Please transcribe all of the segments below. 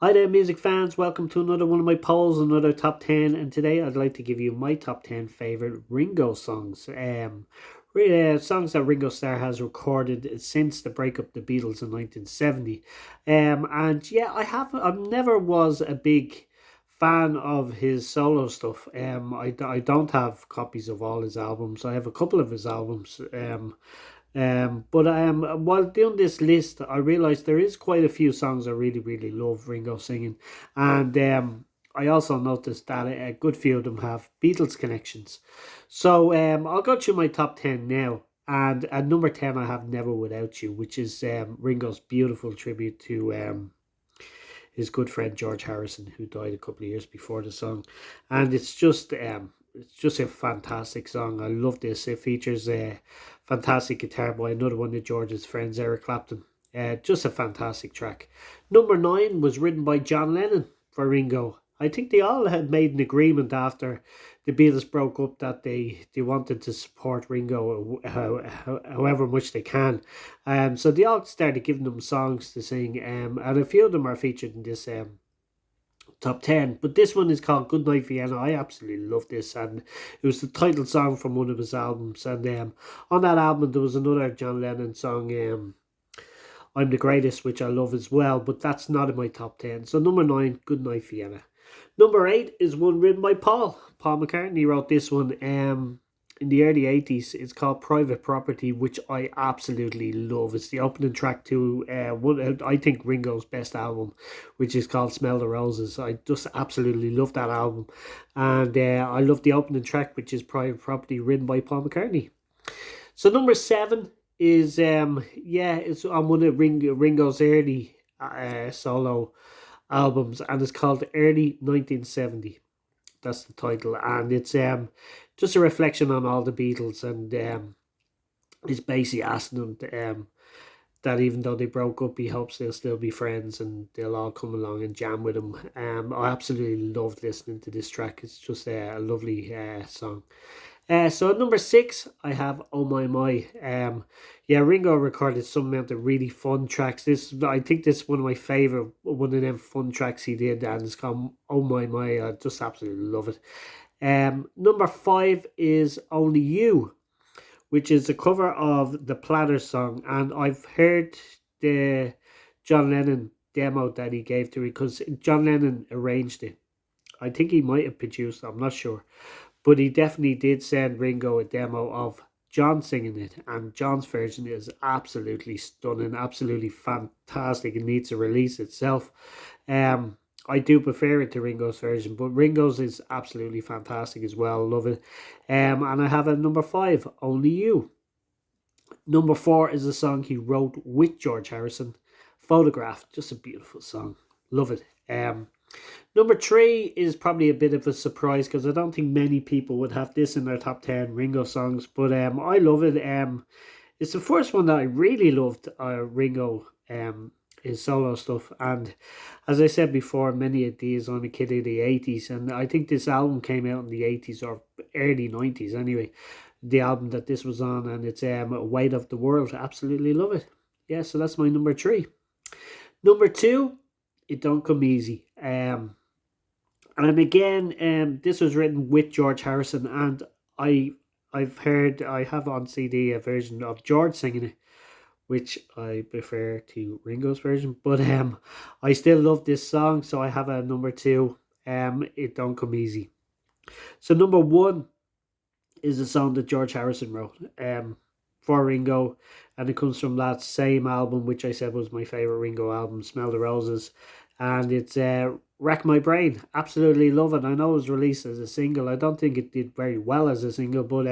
Hi there, music fans. Welcome to another one of my polls, another top 10. And today I'd like to give you my top 10 favorite Ringo songs. Songs that Ringo Starr has recorded since the breakup of the Beatles in 1970. And yeah, I never was a big fan of his solo stuff. I don't have copies of all his albums. I have a couple of his albums. But while doing this list, I realized there is quite a few songs I really, really love Ringo singing, and I also noticed that a good few of them have Beatles connections. So I'll go through my top 10 now. And at number 10, I have Never Without You, which is Ringo's beautiful tribute to his good friend George Harrison, who died a couple of years before the song. And it's just a fantastic song. I love this. It features a fantastic guitar by another one of George's friends, Eric Clapton. Just a fantastic track. Number 9 was written by John Lennon for Ringo. I think they all had made an agreement after the Beatles broke up that they wanted to support Ringo however much they can. So they all started giving them songs to sing, and a few of them are featured in this top 10. But this one is called Goodnight Vienna. I absolutely love this, and it was the title song from one of his albums. And on that album, there was another John Lennon song, I'm the Greatest, which I love as well, but that's not in my top 10. So number 9, Goodnight Vienna. Number 8 is one written by Paul. Paul McCartney wrote this one in the early 80s. It's called Private Property, which I absolutely love. It's the opening track to I think Ringo's best album, which is called Smell the Roses. I just absolutely love that album. And I love the opening track, which is Private Property, written by Paul McCartney. So number 7 is it's on one of Ringo's early solo albums, and it's called Early 1970. That's the title, and it's just a reflection on all the Beatles, and it's basically asking them that even though they broke up, he hopes they'll still be friends and they'll all come along and jam with him. I absolutely loved listening to this track. It's just a lovely song. So at number 6, I have Oh My My. Yeah, Ringo recorded some amount of really fun tracks. I think this is one of my favorite, one of them fun tracks he did, and it's called Oh My My. I just absolutely love it. Number 5 is Only You, which is a cover of the Platters song, and I've heard the John Lennon demo that he gave to it because John Lennon arranged it. I think he might have produced it, I'm not sure. But he definitely did send Ringo a demo of John singing it, and John's version is absolutely stunning, absolutely fantastic. It needs to release itself. I do prefer it to Ringo's version, but Ringo's is absolutely fantastic as well. Love it. And I have a number 5, Only You. Number 4 is a song he wrote with George Harrison, Photograph. Just a beautiful song. Love it. Number 3 is probably a bit of a surprise because I don't think many people would have this in their top 10 Ringo songs, but I love it. It's the first one that I really loved, Ringo, his solo stuff. And as I said before, many of these, I'm a kid of the 80s, and I think this album came out in the 80s or early 90s anyway, the album that this was on, and it's Weight of the World. Absolutely love it. Yeah, so that's my number 3. Number 2, It Don't Come Easy. And again, this was written with George Harrison, and I I have on CD a version of George singing it, which I prefer to Ringo's version. But I still love this song, so I have a number 2. It Don't Come Easy. So number 1 is a song that George Harrison wrote for Ringo, and it comes from that same album, which I said was my favorite Ringo album, Smell the Roses, and it's Rack My Brain. Absolutely love it. I know it was released as a single. I don't think it did very well as a single, but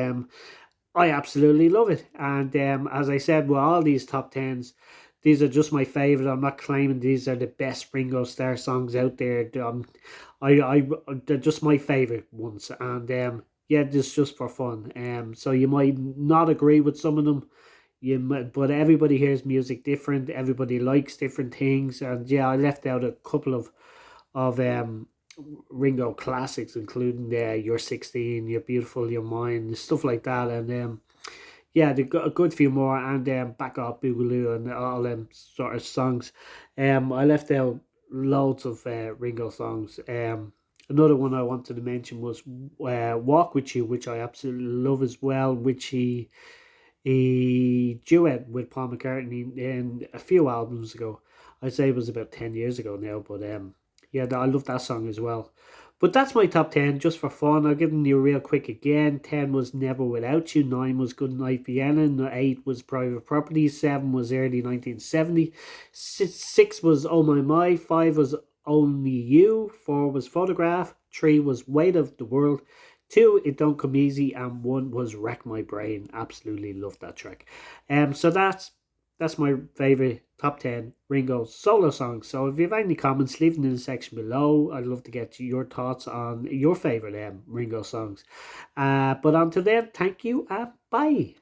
I absolutely love it. And as I said, with all these top tens, these are just my favorite. I'm not claiming these are the best Ringo Starr songs out there. They're just my favorite ones, and yeah, this just for fun. So you might not agree with some of them, but everybody hears music different. Everybody likes different things, and yeah, I left out a couple of Ringo classics, including "You're 16," "You're Beautiful," "You're Mine," stuff like that, and yeah, they got a good few more, and Back Up Boogaloo and all them sort of songs. I left out loads of Ringo songs. Another one I wanted to mention was "Walk with You," which I absolutely love as well. Which he duet with Paul McCartney in a few albums ago. I'd say it was about 10 years ago now, but yeah, I love that song as well. But that's my top 10 just for fun. I'll give them you real quick again. 10 was Never Without You, 9 was Goodnight Vienna, 8 was Private Property, 7 was early 1970, 6 was Oh My My, 5 was Only You, 4 was Photograph, 3 was Weight of the World, 2 It Don't Come Easy, and 1 was Wreck My Brain. Absolutely love that track. So that's my favorite top 10 Ringo solo songs. So if you have any comments, leave them in the section below. I'd love to get your thoughts on your favorite Ringo songs. But until then, thank you and bye.